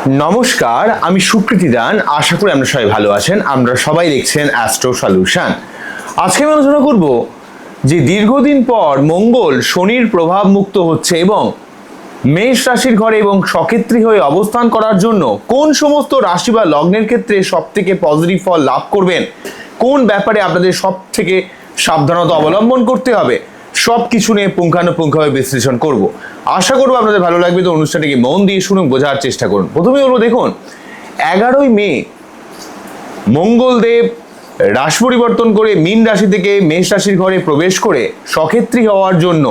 নমস্কার, আমি সুকৃতি দান। আশা করি আমরা সবাই ভালো আছেন। আমরা সবাই দেখছেন অ্যাস্ট্রো সলিউশন। আজকে আমি আলোচনা করব যে দীর্ঘদিন পর মঙ্গল শনির প্রভাব মুক্ত হচ্ছে এবং মেষ রাশির ঘরে এবং সক্ষেত্রী হয়ে অবস্থান করার জন্য কোন সমস্ত রাশি বা লগ্নের ক্ষেত্রে সব থেকে পজিটিভ ফল লাভ করবেন, কোন ব্যাপারে আপনাদের সব থেকে সাবধানতা অবলম্বন করতে হবে, সব কিছু নিয়ে পুঙ্খানুপুঙ্খভাবে বিশ্লেষণ করব। আশা করবো আপনাদের ভালো লাগবে। তো অনুষ্ঠানটিকে মন দিয়ে শুনুন, বোঝার চেষ্টা করুন। প্রথমেই বলবো, দেখুন 11ই মে মঙ্গলদেব রাশি পরিবর্তন করে মীন রাশি থেকে মেষ রাশির ঘরে প্রবেশ করে সক্ষেত্রী হওয়ার জন্য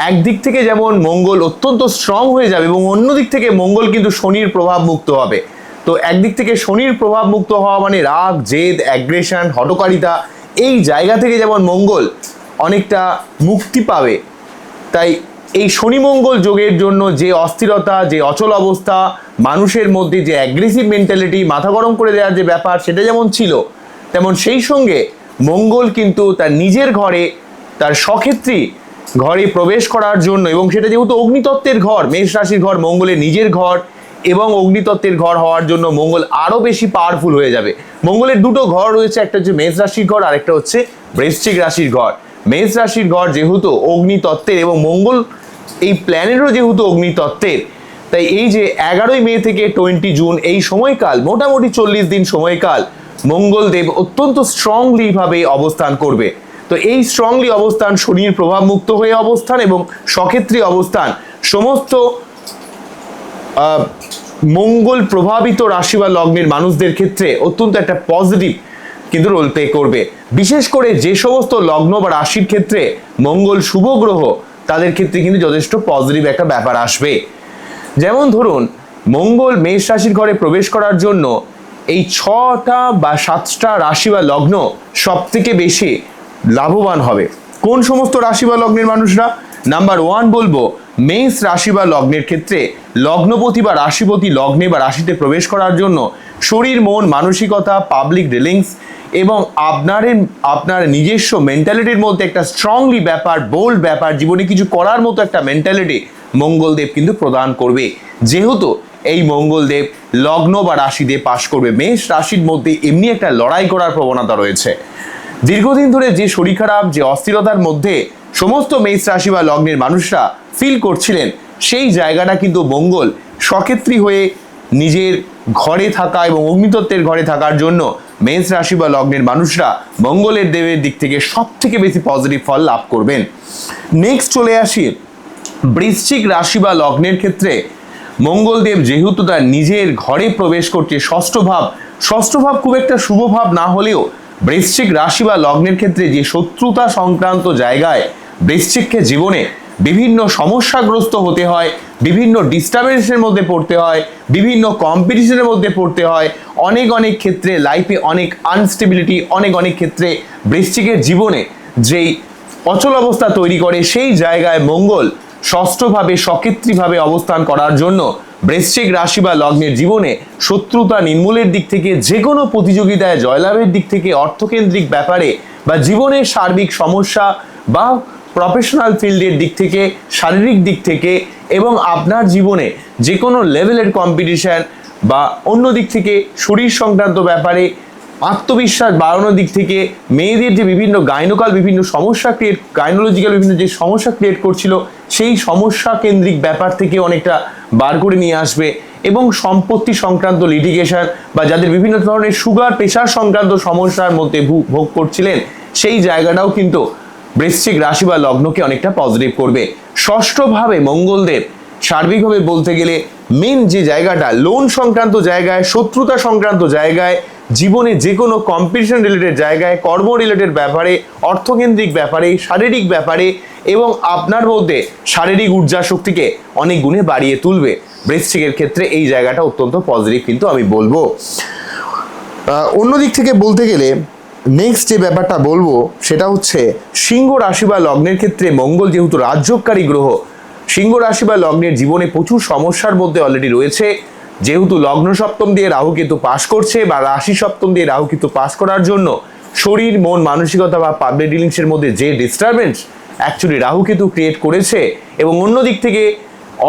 একদিক থেকে যেমন মঙ্গল অত্যন্ত স্ট্রং হয়ে যাবে এবং অন্য দিক থেকে মঙ্গল কিন্তু শনির প্রভাব মুক্ত হবে। তো একদিক থেকে শনির প্রভাব মুক্ত হওয়া মানে রাগ, জেদ, অ্যাগ্রেশন, হঠকারিতা, এই জায়গা থেকে যেমন মঙ্গল অনেকটা মুক্তি পাবে। তাই এই শনি মঙ্গল যোগের জন্য যে অস্থিরতা, যে অচল অবস্থা, মানুষের মধ্যে যে অ্যাগ্রেসিভ মেন্টালিটি, মাথা গরম করে দেওয়ার যে ব্যাপার, সেটা যেমন ছিল, তেমন সেই সঙ্গে মঙ্গল কিন্তু তার নিজের ঘরে, তার সক্ষেত্রী ঘরে প্রবেশ করার জন্য, এবং সেটা যেহেতু অগ্নিতত্ত্বের ঘর, মেষ রাশির ঘর মঙ্গলের নিজের ঘর এবং অগ্নিতত্ত্বের ঘর হওয়ার জন্য মঙ্গল আরও বেশি পাওয়ারফুল হয়ে যাবে। মঙ্গলের দুটো ঘর রয়েছে, একটা হচ্ছে মেষ রাশির ঘর আর একটা হচ্ছে বৃশ্চিক রাশির ঘর। মেষ রাশির ঘর যেহেতু অগ্নিতত্ত্বের এবং মঙ্গল এই প্ল্যানেটও যেহেতু অগ্নিতত্ত্বের, তাই এই যে 11ই মে থেকে 20 জুন এই সময়কাল, মোটামুটি 40 দিন সময়কাল মঙ্গলদেব অত্যন্ত স্ট্রংলি ভাবে অবস্থান করবে। তো এই স্ট্রংলি অবস্থান, শনির প্রভাব মুক্ত হয়ে অবস্থান এবং সক্ষেত্রী অবস্থান সমস্ত মঙ্গল প্রভাবিত রাশি বা লগ্নের মানুষদের ক্ষেত্রে অত্যন্ত একটা পজিটিভ কিন্তু রোল প্লে করবে। বিশেষ করে যে সমস্ত লগ্ন বা রাশির ক্ষেত্রে মঙ্গল শুভ গ্রহ, তাদের ক্ষেত্রে কিন্তু যথেষ্ট পজিটিভ একটা ব্যাপার আসবে। যেমন ধরুন, মঙ্গল মেষ রাশির ঘরে প্রবেশ করার জন্য এই 6টা বা 7টা রাশি বা লগ্ন সব থেকে বেশি লাভবান হবে। কোন সমস্ত রাশি বা লগ্নের মানুষরা? নাম্বার 1 বলবো, মেষ রাশি বা লগ্নের ক্ষেত্রে লগ্নপতি বা রাশিপতি লগ্নে বা রাশিতে প্রবেশ করার জন্য শরীর, মন, মানসিকতা, পাবলিক ডিলিংস এবং আপনার নিজস্ব মেন্টালিটির মধ্যে একটা স্ট্রংলি ব্যাপার, বোল্ড ব্যাপার, জীবনে কিছু করার মতো একটা মেন্টালিটি মঙ্গলদেব কিন্তু প্রদান করবে। যেহেতু এই মঙ্গলদেব লগ্ন বা রাশিতে পাশ করবে, মেষ রাশির মধ্যে এমনি একটা লড়াই করার প্রবণতা রয়েছে। দীর্ঘদিন ধরে যে শরীর খারাপ, যে অস্থিরতার মধ্যে সমস্ত মেষ রাশি বা লগ্নের মানুষরা ফিল করছিলেন, সেই জায়গাটা কিন্তু মঙ্গল সক্ষেত্রী হয়ে নিজের ঘরে থাকা এবং অগ্নিতত্ত্বের ঘরে থাকার জন্য মেষ রাশি বা লগ্নের মানুষরা মঙ্গলের দেবের দিক থেকে সব থেকে বেশি পজিটিভ ফল লাভ করবেন। নেক্সট চলে আসি বৃশ্চিক রাশি বা লগ্নের ক্ষেত্রে মঙ্গলদেব যেহেতু তার নিজের ঘরে প্রবেশ করছে, ষষ্ঠ ভাব খুব একটা শুভ ভাব না হলেও বৃশ্চিক রাশি বা লগ্নের ক্ষেত্রে যে শত্রুতা সংক্রান্ত জায়গায় বৃশ্চিককে জীবনে বিভিন্ন সমস্যাগ্রস্ত হতে হয়, বিভিন্ন ডিস্টারবেন্সের মধ্যে পড়তে হয়, বিভিন্ন কম্পিটিশনের মধ্যে পড়তে হয়, অনেক ক্ষেত্রে লাইফে অনেক আনস্টেবিলিটি, অনেক ক্ষেত্রে বৃশ্চিকের জীবনে যেই অচল অবস্থা তৈরি করে, সেই জায়গায় মঙ্গল ষষ্ঠভাবে সক্ষেত্রীভাবে অবস্থান করার জন্য বৃশ্চিক রাশি বা লগ্নের জীবনে শত্রুতা নির্মূলের দিক থেকে, যে কোনো প্রতিযোগিতায় জয়লাভের দিক থেকে, অর্থকেন্দ্রিক ব্যাপারে বা জীবনের সার্বিক সমস্যা বা প্রফেশনাল ফিল্ডের দিক থেকে, শারীরিক দিক থেকে এবং আপনার জীবনে যে কোনো লেভেলের কম্পিটিশন বা অন্য দিক থেকে শরীর সংক্রান্ত ব্যাপারে আত্মবিশ্বাস বাড়ানোর দিক থেকে, মেয়েদের যে বিভিন্ন বিভিন্ন সমস্যা গাইনোলজিক্যাল বিভিন্ন যে সমস্যা ক্রিয়েট করছিল, সেই সমস্যা কেন্দ্রিক ব্যাপার থেকে অনেকটা বার করে নিয়ে আসবে এবং সম্পত্তি সংক্রান্ত লিটিগেশন বা যাদের বিভিন্ন ধরনের সুগার, প্রেশার সংক্রান্ত সমস্যার মধ্যে ভোগ করছিলেন, সেই জায়গাটাও কিন্তু বৃশ্চিক রাশি বা লগ্নকে অনেকটা পজিটিভ করবে। ষষ্ঠভাবে মঙ্গলদেব সার্বিকভাবে বলতে গেলে মেন যে জায়গাটা, লোন সংক্রান্ত জায়গায়, শত্রুতা সংক্রান্ত জায়গায়, জীবনে যে কোনো কম্পিটিশন রিলেটেড জায়গায়, কর্ম রিলেটেড ব্যাপারে, অর্থকেন্দ্রিক ব্যাপারে, শারীরিক ব্যাপারে এবং আপনার মধ্যে শারীরিক ঊর্জা শক্তিকে অনেক গুণে বাড়িয়ে তুলবে। বৃশ্চিকের ক্ষেত্রে এই জায়গাটা অত্যন্ত পজিটিভ কিন্তু আমি বলবো। অন্যদিক থেকে বলতে গেলে নেক্সট যে ব্যাপারটা বলবো সেটা হচ্ছে সিংহ রাশি বা লগ্নের ক্ষেত্রে মঙ্গল যেহেতু রাজ্যকারী গ্রহ, সিংহ রাশি বা লগ্নের জীবনে প্রচুর সমস্যার মধ্যে অলরেডি রয়েছে। যেহেতু লগ্ন সপ্তম দিয়ে রাহু কেতু পাস করছে বা রাশি সপ্তম দিয়ে রাহু কেতু পাস করার জন্য শরীর, মন, মানসিকতা বা পাবলিক ডিলিংসের মধ্যে যে disturbance actually Rahu Ketu create করেছে, এবং অন্য দিক থেকে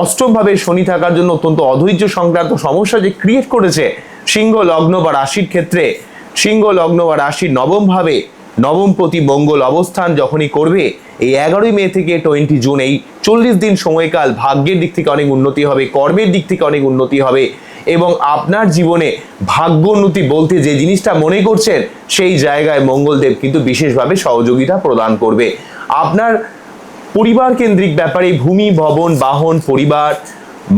অষ্টম ভাবে শনি থাকার জন্য অত্যন্ত অধৈর্য সংক্রান্ত সমস্যা যে ক্রিয়েট করেছে সিংহ লগ্ন বা রাশির ক্ষেত্রে, সিংহ লগ্ন বা রাশির নবম ভাবে নবমপতি মঙ্গল অবস্থান যখনই করবে এই 11ই মে থেকে 20 জুন, এই 40 দিন সময়কাল ভাগ্যের দিক থেকে অনেক উন্নতি হবে, কর্মের দিক থেকে অনেক উন্নতি হবে এবং আপনার জীবনে ভাগ্য উন্নতি বলতে যে জিনিসটা মনে করছেন সেই জায়গায় মঙ্গলদেব কিন্তু বিশেষভাবে সহযোগিতা প্রদান করবে। আপনার পরিবার কেন্দ্রিক ব্যাপারে ভূমি, ভবন, বাহন, পরিবার,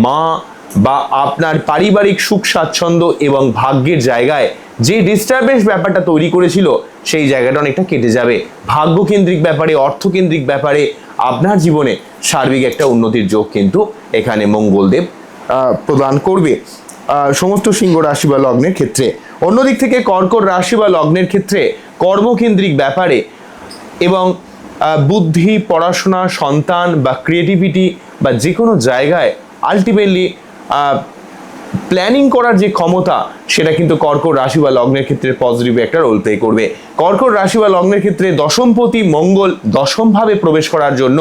মা বা আপনার পারিবারিক সুখ স্বাচ্ছন্দ্য এবং ভাগ্যের জায়গায় যে ডিস্টারবেন্স ব্যাপারটা তৈরি করেছিল সেই জায়গাটা অনেকটা কেটে যাবে। ভাগ্যকেন্দ্রিক ব্যাপারে, অর্থকেন্দ্রিক ব্যাপারে আপনার জীবনে সার্বিক একটা উন্নতির যোগ কিন্তু এখানে মঙ্গলদেব প্রদান করবে সমস্ত সিংহ রাশি বা লগ্নের ক্ষেত্রে। অন্যদিক থেকে কর্কট রাশি বা লগ্নের ক্ষেত্রে কর্মকেন্দ্রিক ব্যাপারে এবং বুদ্ধি, পড়াশোনা, সন্তান বা ক্রিয়েটিভিটি বা যে কোনো জায়গায় আলটিমেটলি প্ল্যানিং করার যে ক্ষমতা সেটা কিন্তু কর্কট রাশি বা লগ্নের ক্ষেত্রে পজিটিভ একটা রোল প্লে করবে। কর্কট রাশি বা লগ্নের ক্ষেত্রে দশমপতি মঙ্গল দশমভাবে প্রবেশ করার জন্য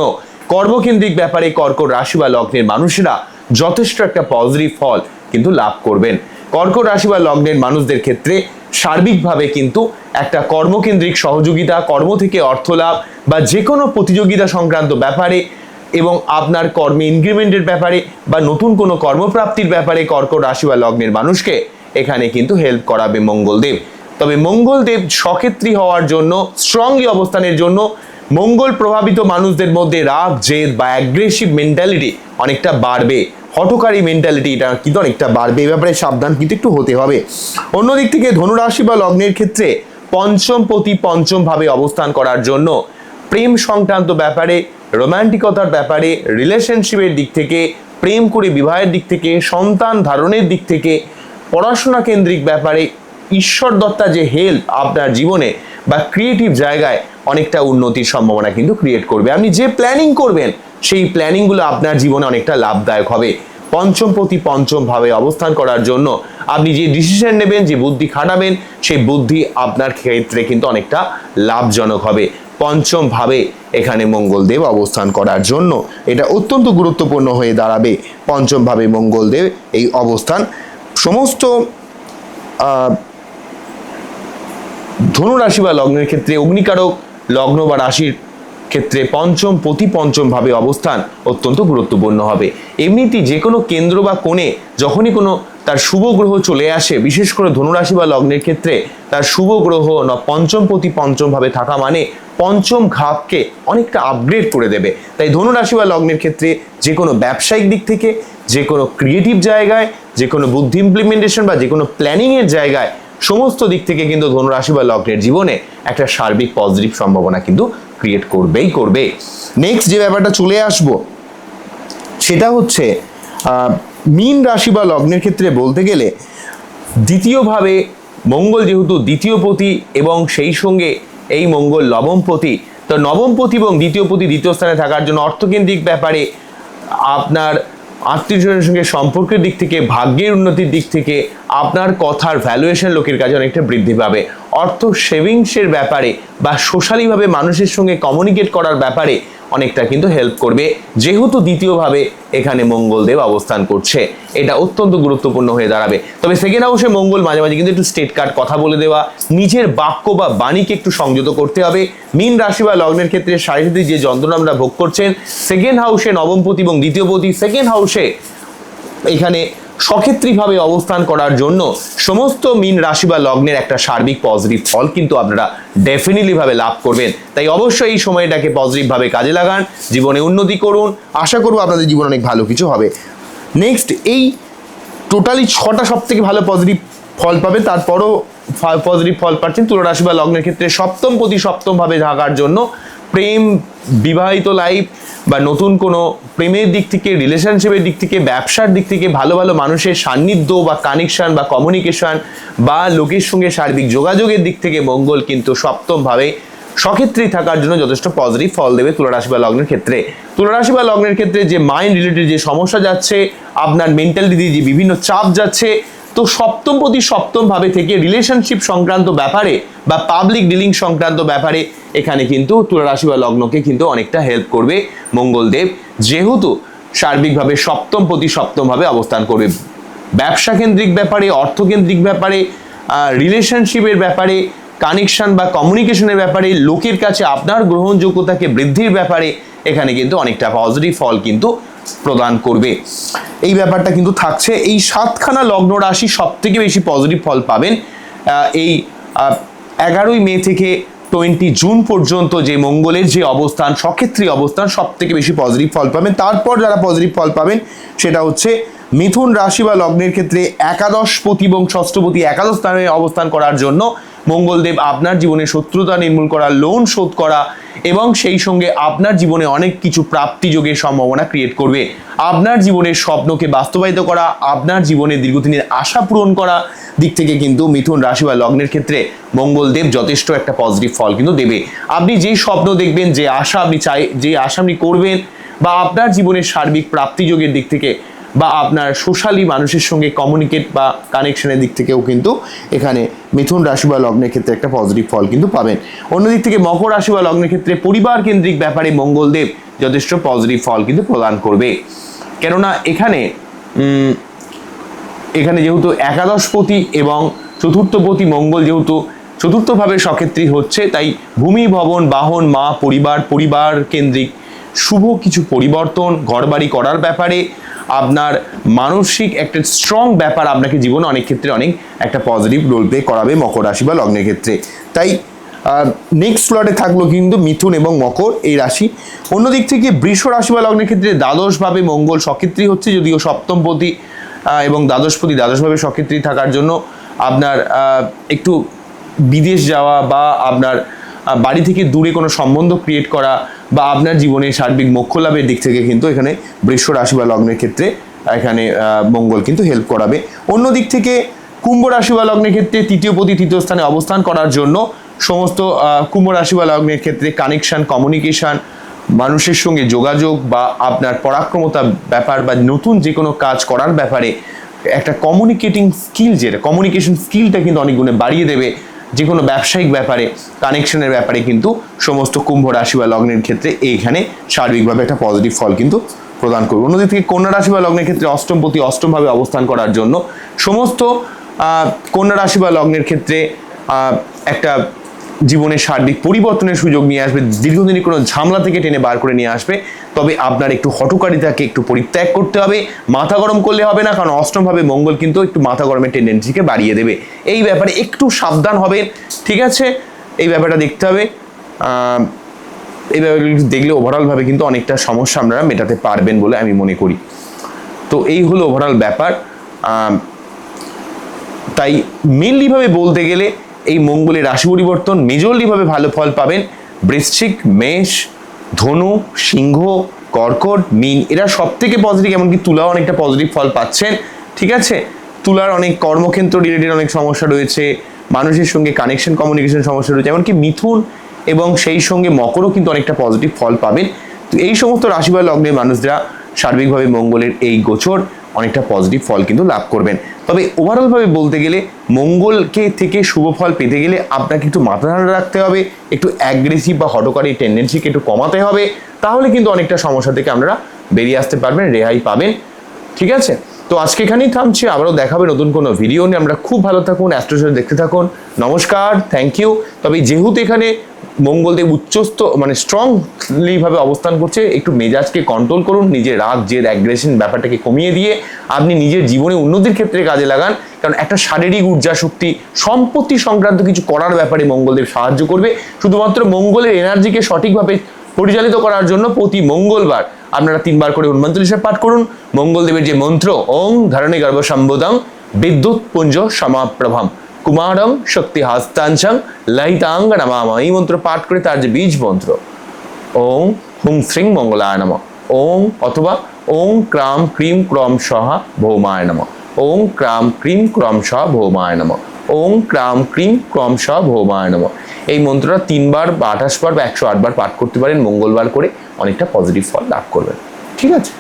কর্মকেন্দ্রিক ব্যাপারে কর্কট রাশি বা লগ্নের মানুষেরা যথেষ্ট একটা পজিটিভ ফল কিন্তু লাভ করবেন। কর্কট রাশি বা লগ্নের মানুষদের ক্ষেত্রে সার্বিকভাবে কিন্তু একটা কর্মকেন্দ্রিক সহযোগিতা, কর্ম থেকে অর্থ লাভ বা যে কোনো প্রতিযোগিতা সংক্রান্ত ব্যাপারে এবং আপনার কর্মে ইনক্রিমেন্টের ব্যাপারে বা নতুন কোনো কর্মপ্রাপ্তির ব্যাপারে কর্কট রাশি বা লগ্নের মানুষকে এখানে কিন্তু হেল্প করাবে মঙ্গলদেব। তবে মঙ্গলদেব সক্ষেত্রী হওয়ার জন্য, স্ট্রংলি অবস্থানের জন্য মঙ্গল প্রভাবিত মানুষদের মধ্যে রাগ, জেদ বা অ্যাগ্রেসিভ মেন্টালিটি অনেকটা বাড়বে, হঠকারী মেন্টালিটি এটা কিন্তু অনেকটা বাড়বে, এই ব্যাপারে সাবধান কিন্তু একটু হতে হবে। অন্যদিক থেকে ধনুরাশি বা লগ্নের ক্ষেত্রে পঞ্চমপতি পঞ্চম ভাবে অবস্থান করার জন্য প্রেম সংক্রান্ত ব্যাপারে, রোমান্টিকতার ব্যাপারে, রিলেশনশিপের দিক থেকে, প্রেম করে বিবাহের দিক থেকে, সন্তান ধারণের দিক থেকে, পড়াশোনা কেন্দ্রিক ব্যাপারে ঈশ্বর দত্তা যে হেল্প আপনার জীবনে বা ক্রিয়েটিভ জায়গায় অনেকটা উন্নতির সম্ভাবনা কিন্তু ক্রিয়েট করবে। আপনি যে প্ল্যানিং করবেন সেই প্ল্যানিংগুলো আপনার জীবনে অনেকটা লাভদায়ক হবে। পঞ্চমপতি পঞ্চম ভাবে অবস্থান করার জন্য আপনি যে ডিসিশন নেবেন, যে বুদ্ধি খাটাবেন সেই বুদ্ধি আপনার ক্ষেত্রে কিন্তু অনেকটা লাভজনক হবে। পঞ্চম ভাবে এখানে মঙ্গলদেব অবস্থান করার জন্য এটা অত্যন্ত গুরুত্বপূর্ণ হয়ে দাঁড়াবে। পঞ্চম ভাবে মঙ্গলদেব এই অবস্থান সমস্ত ধনুরাশি বা লগ্নের ক্ষেত্রে, অগ্নিকারক লগ্ন বা রাশির ক্ষেত্রে পঞ্চমপতি পঞ্চম ভাবে অবস্থান অত্যন্ত গুরুত্বপূর্ণ হবে। এমনিতেই যে কোনো কেন্দ্র বা কোণে যখনই কোনো তার শুভ গ্রহ চলে আসে, বিশেষ করে ধনুরাশি বা লগ্নের ক্ষেত্রে তার শুভ গ্রহ পঞ্চমপতি পঞ্চম ভাবে থাকা মানে পঞ্চম ঘাতকে অনেকটা আপগ্রেড করে দেবে। তাই ধনুরাশি বা লগ্নের ক্ষেত্রে যে কোনো ব্যবসায়িক দিক থেকে, যে কোনো ক্রিয়েটিভ জায়গায়, যে কোনো বুদ্ধি ইমপ্লিমেন্টেশন বা যে কোনো প্ল্যানিংয়ের জায়গায় সমস্ত দিক থেকে কিন্তু ধনুরাশি বা লগ্নের জীবনে একটা সার্বিক পজিটিভ সম্ভাবনা কিন্তু ক্রিয়েট করবেই করবে। নেক্সট যে ব্যাপারটা চলে আসবো সেটা হচ্ছে মীন রাশি বা লগ্নের ক্ষেত্রে বলতে গেলে দ্বিতীয়ভাবে মঙ্গল যেহেতু দ্বিতীয়পতি এবং সেই সঙ্গে এই মঙ্গল নবমপতি, তো নবমপতি এবং দ্বিতীয়পতি দ্বিতীয় স্থানে থাকার জন্য অর্থকেন্দ্রিক ব্যাপারে আপনার আত্মীয়জনের সঙ্গে সম্পর্কের দিক থেকে, ভাগ্যের উন্নতির দিক থেকে আপনার কথার ভ্যালুয়েশন লোকের কাছে অনেকটা বৃদ্ধি পাবে। অর্থ সেভিংসের ব্যাপারে বা সোশ্যালিভাবে মানুষের সঙ্গে কমিউনিকেট করার ব্যাপারে অনেকটা কিন্তু হেল্প করবে, যেহেতু দ্বিতীয়ভাবে এখানে মঙ্গলদেব অবস্থান করছে। এটা অত্যন্ত গুরুত্বপূর্ণ হয়ে দাঁড়াবে। তবে সেকেন্ড হাউসে মঙ্গল মাঝে মাঝে কিন্তু একটু স্টেট কার্ড কথা বলে দেওয়া, নিজের বাক্য বা বাণীকে একটু সংযত করতে হবে। মীন রাশি বা লগ্নের ক্ষেত্রে শারীরিক যে যন্ত্রণা আমরা ভোগ করছেন, সেকেন্ড হাউসে নবমপতি এবং দ্বিতীয়পতি সেকেন্ড হাউসে এখানে সক্ষেত্রীভাবে অবস্থান করার জন্য সমস্ত মীন রাশি বা লগ্নের একটা সার্বিক পজিটিভ ফল কিন্তু আপনারা ডেফিনেটলি ভাবে লাভ করবেন। তাই অবশ্যই এই সময়টাকে পজিটিভ ভাবে কাজে লাগান, জীবনে উন্নতি করুন। আশা করব আপনাদের জীবনে অনেক ভালো কিছু হবে। নেক্সট এই টোটালি 6টা সব থেকে ভালো পজিটিভ ফল পাবে, তারপরও পজিটিভ ফল পাচ্ছেন তুলা রাশি বা লগ্নের ক্ষেত্রে সপ্তমপতি সপ্তম ভাবে থাকার জন্য প্রেম, বিবাহিত লাইফ বা নতুন কোনো প্রেমের দিক থেকে, রিলেশনশিপের দিক থেকে, ব্যবসার দিক থেকে ভালো ভালো মানুষের সান্নিধ্য বা কানেকশন বা কমিউনিকেশন বা লোকের সঙ্গে সার্বিক যোগাযোগের দিক থেকে মঙ্গল কিন্তু সপ্তমভাবে সক্ষেত্রেই থাকার জন্য যথেষ্ট পজিটিভ ফল দেবে তুলা রাশি বা লগ্নের ক্ষেত্রে। তুলা রাশি বা লগ্নের ক্ষেত্রে যে মাইন্ড রিলেটেড যে সমস্যা যাচ্ছে, আপনার মেন্টালিটি যে বিভিন্ন চাপ যাচ্ছে, তো সপ্তমপতি সপ্তম ভাবে থেকে রিলেশনশিপ সংক্রান্ত ব্যাপারে বা পাবলিক ডিলিং সংক্রান্ত ব্যাপারে এখানে কিন্তু তুলা রাশি বা লগ্নকে কিন্তু অনেকটা হেল্প করবে মঙ্গলদেব, যেহেতু সার্বিকভাবে সপ্তমভাবে অবস্থান করবে। ব্যবসা কেন্দ্রিক ব্যাপারে, অর্থকেন্দ্রিক ব্যাপারে, রিলেশনশিপের ব্যাপারে, কানেকশন বা কমিউনিকেশনের ব্যাপারে, লোকের কাছে আপনার গ্রহণযোগ্যতাকে বৃদ্ধির ব্যাপারে এখানে কিন্তু অনেকটা পজিটিভ ফল কিন্তু প্রদান করবে। এই ব্যাপারটা কিন্তু থাকছে। এই 7খানা লগ্ন রাশি সব থেকে বেশি পজিটিভ ফল পাবেন এই 11ই মে থেকে 20 জুন পর্যন্ত যে মঙ্গলের যে অবস্থান, সক্ষেত্রী অবস্থান, সব থেকে বেশি পজিটিভ ফল পাবেন। তারপর যারা পজিটিভ ফল পাবেন সেটা হচ্ছে মিথুন রাশি বা লগ্নের ক্ষেত্রে একাদশপতি এবং ষষ্ঠপতি একাদশ স্থানে অবস্থান করার জন্য মঙ্গলদেব আপনার জীবনে শত্রুতা নির্মূল করা, লোন শোধ করা এবং সেই সঙ্গে আপনার জীবনে অনেক কিছু প্রাপ্তি যোগের সম্ভাবনা ক্রিয়েট করবে। আপনার জীবনের স্বপ্নকে বাস্তবায়িত করা, আপনার জীবনে দীর্ঘদিনের আশা পূরণ করা দিক থেকে কিন্তু মিথুন রাশি বা লগ্নের ক্ষেত্রে মঙ্গলদেব যথেষ্ট একটা পজিটিভ ফল কিন্তু দেবে। আপনি যেই স্বপ্ন দেখবেন, যে আশা আপনি যে আশা আপনি করবেন, বা আপনার জীবনের সার্বিক প্রাপ্তি যোগের দিক থেকে, বা আপনার সোশ্যালি মানুষের সঙ্গে কমিউনিকেট বা কানেকশনের দিক থেকেও কিন্তু এখানে মিথুন রাশি বা লগ্নের ক্ষেত্রে একটা পজিটিভ ফল কিন্তু পাবেন। অন্যদিক থেকে মকর রাশি বা লগ্নের ক্ষেত্রে পরিবার কেন্দ্রিক ব্যাপারে মঙ্গলদেব যথেষ্ট পজিটিভ ফল কিন্তু প্রদান করবে। কেননা এখানে যেহেতু একাদশপতি এবং চতুর্থপতি মঙ্গল যেহেতু চতুর্থভাবে সক্ষেত্রী হচ্ছে, তাই ভূমি, ভবন, বাহন, মা, পরিবার কেন্দ্রিক শুভ কিছু পরিবর্তন, ঘরবাড়ি করার ব্যাপারে আপনার মানসিক একটা স্ট্রং ব্যাপার আপনাকে জীবনে অনেক ক্ষেত্রে অনেক একটা পজিটিভ রোল প্লে করাবে মকর রাশি বা লগ্নের ক্ষেত্রে। তাই নেক্সট স্লটে থাকলো কিন্তু মিথুন এবং মকর এই রাশি। অন্যদিক থেকে বৃষ রাশি বা লগ্নের ক্ষেত্রে দ্বাদশভাবে মঙ্গল সক্ষেত্রী হচ্ছে, যদিও সপ্তমপতি এবং দ্বাদশভাবে সক্ষেত্রী থাকার জন্য আপনার একটু বিদেশ যাওয়া বা আপনার বাড়ি থেকে দূরে কোনো সম্বন্ধ ক্রিয়েট করা বা আপনার জীবনে সার্বিক মোক্ষ লাভের দিক থেকে কিন্তু এখানে বৃষ রাশি বা লগ্নের ক্ষেত্রে এখানে মঙ্গল কিন্তু হেল্প করাবে। অন্য দিক থেকে কুম্ভ রাশি বা লগ্নের ক্ষেত্রে তৃতীয় স্থানে অবস্থান করার জন্য সমস্ত কুম্ভ রাশি বা লগ্নের ক্ষেত্রে কানেকশন, কমিউনিকেশন, মানুষের সঙ্গে যোগাযোগ বা আপনার পরাক্রমতা ব্যাপার বা নতুন যে কোনো কাজ করার ব্যাপারে একটা কমিউনিকেশন স্কিলটা কিন্তু অনেক গুণে বাড়িয়ে দেবে। যে কোনো ব্যবসায়িক ব্যাপারে, কানেকশনের ব্যাপারে কিন্তু সমস্ত কুম্ভ রাশি বা লগ্নের ক্ষেত্রে এইখানে সার্বিকভাবে একটা পজিটিভ ফল কিন্তু প্রদান করবে। অন্যদিক থেকে কন্যা রাশি বা লগ্নের ক্ষেত্রে অষ্টমপতি অষ্টমভাবে অবস্থান করার জন্য সমস্ত কন্যা রাশি বা লগ্নের ক্ষেত্রে একটা জীবনের সার্বিক পরিবর্তনের সুযোগ নিয়ে আসবে, দীর্ঘদিনের কোনো ঝামেলা থেকে টেনে বার করে নিয়ে আসবে। তবে আপনার একটু হঠকারিতাকে একটু পরিত্যাগ করতে হবে, মাথা গরম করলে হবে না, কারণ অষ্টমভাবে মঙ্গল কিন্তু একটু মাথা গরমের টেন্ডেন্সিকে বাড়িয়ে দেবে। এই ব্যাপারে একটু সাবধান হবেন, ঠিক আছে? এই ব্যাপারটা দেখতে হবে। এই ব্যাপারগুলো দেখলে ওভারঅলভাবে কিন্তু অনেকটা সমস্যা আপনারা মেটাতে পারবেন বলে আমি মনে করি। তো এই হলো ওভারঅল ব্যাপার। তাই মেনলিভাবে বলতে গেলে এই মঙ্গলের রাশি পরিবর্তন মেজরলিভাবে ভালো ফল পাবেন বৃশ্চিক, মেষ, ধনু, সিংহ, কর্কট, মীন, এরা সব থেকে পজিটিভ। এমনকি তুলাও অনেকটা পজিটিভ ফল পাচ্ছেন, ঠিক আছে? তুলার অনেক কর্মক্ষেত্র রিলেটেড অনেক সমস্যা রয়েছে, মানুষের সঙ্গে কানেকশন, কমিউনিকেশন সমস্যা রয়েছে। এমনকি মিথুন এবং সেই সঙ্গে মকরও কিন্তু অনেকটা পজিটিভ ফল পাবেন। তো এই সমস্ত রাশি বা লগ্নের মানুষরা সার্বিকভাবে মঙ্গলের এই গোচর অনেকটা পজিটিভ ফল কিন্তু লাভ করবেন। তবে ওভারঅলভাবে বলতে গেলে মঙ্গলকে থেকে শুভ ফল পেতে গেলে আপনাকে একটু মাথা ঠান্ডা রাখতে হবে, একটু অ্যাগ্রেসিভ বা হটকারী টেন্ডেন্সিকে একটু কমাতে হবে, তাহলে কিন্তু অনেকটা সমস্যা থেকে আপনারা বেরিয়ে আসতে পারবেন, রেহাই পাবেন, ঠিক আছে? তো আজকে এখানেই থামছি, আবারও দেখাবে নতুন কোনো ভিডিও নিয়ে। আমরা খুব ভালো থাকুন, অ্যাস্ট্রোলজি দেখতে থাকুন। নমস্কার, থ্যাংক ইউ। তবে যেহেতু এখানে মঙ্গলদেব উচ্চস্থ মানে স্ট্রংলিভাবে অবস্থান করছে, একটু মেজাজকে কন্ট্রোল করুন, নিজের রাগ, জেদ, অ্যাগ্রেশন ব্যাপারটাকে কমিয়ে দিয়ে আপনি নিজের জীবনে উন্নতির ক্ষেত্রে কাজে লাগান। কারণ একটা শারীরিক ঊর্জা শক্তি, সম্পত্তি সংক্রান্ত কিছু করার ব্যাপারে মঙ্গলদেব সাহায্য করবে। শুধুমাত্র মঙ্গলের এনার্জিকে সঠিকভাবে পরিচালিত করার জন্য প্রতি মঙ্গলবার আপনারা 3 বার করে হনুমান চালিসা পাঠ করুন। মঙ্গলদেবের যে মন্ত্র ওং ধরণী গর্ভ সম্বোধং বিদ্যুৎ পুঞ্জ সমাপ্রভম কুমারং শক্তি হাস্তাঞ্চং লহিতাঙ্গ নমাম, এই মন্ত্র পাঠ করে তার যে বীজ মন্ত্র ওং হুং শ্রীং মঙ্গলায় নমঃ, ওং অথবা ওং ক্রাম ক্রিম ক্রম সহা ভৌমায় নমঃ, ওং ক্রাম ক্রিম ক্রম সহা ভৌমায় নমঃ, ওং ক্রাম ক্রিম ক্রম সহা ভৌমায় নমঃ। এই মন্ত্রটা 3 বার বা 28 বার বা 108 বার পাঠ করতে পারেন মঙ্গলবার করে, অনেকটা পজিটিভ ফল লাভ করবেন, ঠিক আছে?